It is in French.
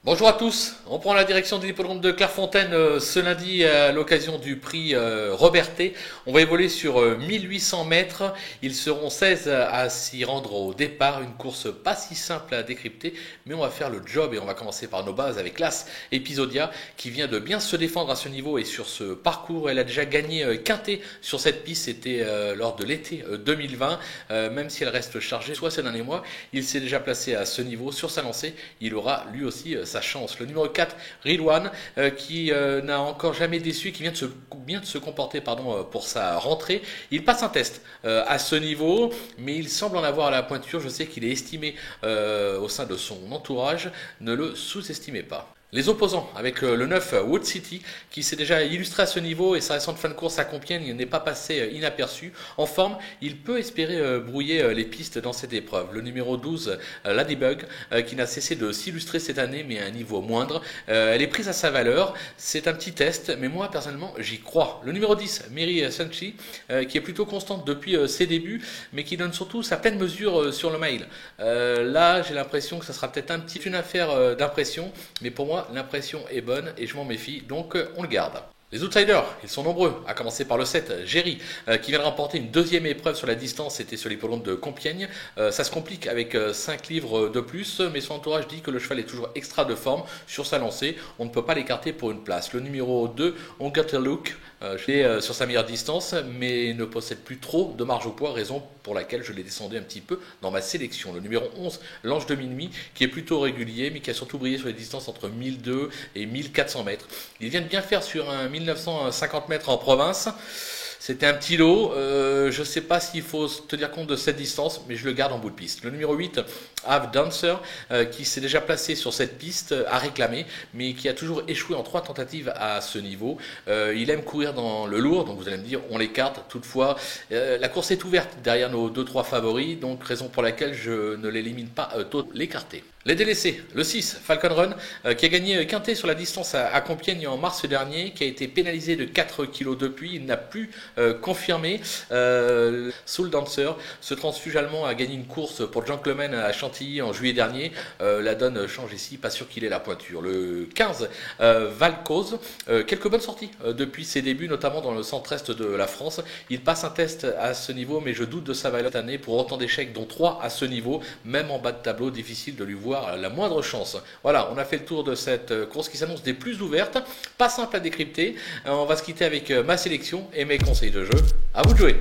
Bonjour à tous, on prend la direction de l'hippodrome de Clairefontaine ce lundi à l'occasion du prix Robertet. On va évoluer sur 1800 mètres, ils seront 16 à s'y rendre au départ, une course pas si simple à décrypter, mais on va faire le job et on va commencer par nos bases avec l'As Episodia qui vient de bien se défendre à ce niveau et sur ce parcours. Elle a déjà gagné quinté sur cette piste, c'était lors de l'été 2020, même si elle reste chargée soit ces derniers mois, il s'est déjà placé à ce niveau sur sa lancée, il aura lui aussi sa chance. Le numéro 4, Ridwan, qui n'a encore jamais déçu, qui vient de se comporter pour sa rentrée. Il passe un test à ce niveau, mais il semble en avoir à la pointure. Je sais qu'il est estimé au sein de son entourage. Ne le sous-estimez pas. Les opposants avec le 9 Wood City qui s'est déjà illustré à ce niveau et sa récente fin de course à Compiègne n'est pas passé inaperçu. En forme, il peut espérer brouiller les pistes dans cette épreuve. Le numéro 12 Ladybug qui n'a cessé de s'illustrer cette année mais à un niveau moindre. Elle est prise à sa valeur. C'est un petit test mais moi personnellement j'y crois. Le numéro 10 Mary Sanchi qui est plutôt constante depuis ses débuts mais qui donne surtout sa pleine mesure sur le mail. Là j'ai l'impression que ça sera peut-être une affaire d'impression mais pour moi l'impression est bonne et je m'en méfie, donc on le garde. Les outsiders, ils sont nombreux, à commencer par le 7, Jerry, qui vient de remporter une deuxième épreuve sur la distance, c'était sur l'hippodrome de Compiègne. Ça se complique avec 5 livres de plus, mais son entourage dit que le cheval est toujours extra de forme sur sa lancée, on ne peut pas l'écarter pour une place. Le numéro 2, On Got a Look, est sur sa meilleure distance, mais ne possède plus trop de marge au poids, raison pour laquelle je l'ai descendu un petit peu dans ma sélection. Le numéro 11, l'Ange de Minuit, qui est plutôt régulier, mais qui a surtout brillé sur les distances entre 1002 et 1400 mètres. Il vient de bien faire sur un 1950 mètres en province. C'était un petit lot, je ne sais pas s'il faut tenir compte de cette distance, mais je le garde en bout de piste. Le numéro 8, Have Dancer, qui s'est déjà placé sur cette piste, a réclamé, mais qui a toujours échoué en 3 tentatives à ce niveau. Il aime courir dans le lourd, donc vous allez me dire, on l'écarte. Toutefois, la course est ouverte derrière nos 2-3 favoris, donc raison pour laquelle je ne l'élimine pas tôt l'écarter. Les délaissés, le 6, Falcon Run, qui a gagné quinté sur la distance à Compiègne en mars dernier, qui a été pénalisé de 4 kg depuis, il n'a plus confirmé. Soul Dancer, ce transfuge allemand a gagné une course pour Jean Clement à Chantilly en juillet dernier, la donne change ici, pas sûr qu'il ait la pointure. Le 15, Valcose, quelques bonnes sorties depuis ses débuts, notamment dans le centre-est de la France. Il passe un test à ce niveau, mais je doute de sa valeur cette année pour autant d'échecs, dont 3 à ce niveau, même en bas de tableau, difficile de lui voir la moindre chance. Voilà, on a fait le tour de cette course qui s'annonce des plus ouvertes, pas simple à décrypter. On va se quitter avec ma sélection et mes conseils de jeu. À vous de jouer.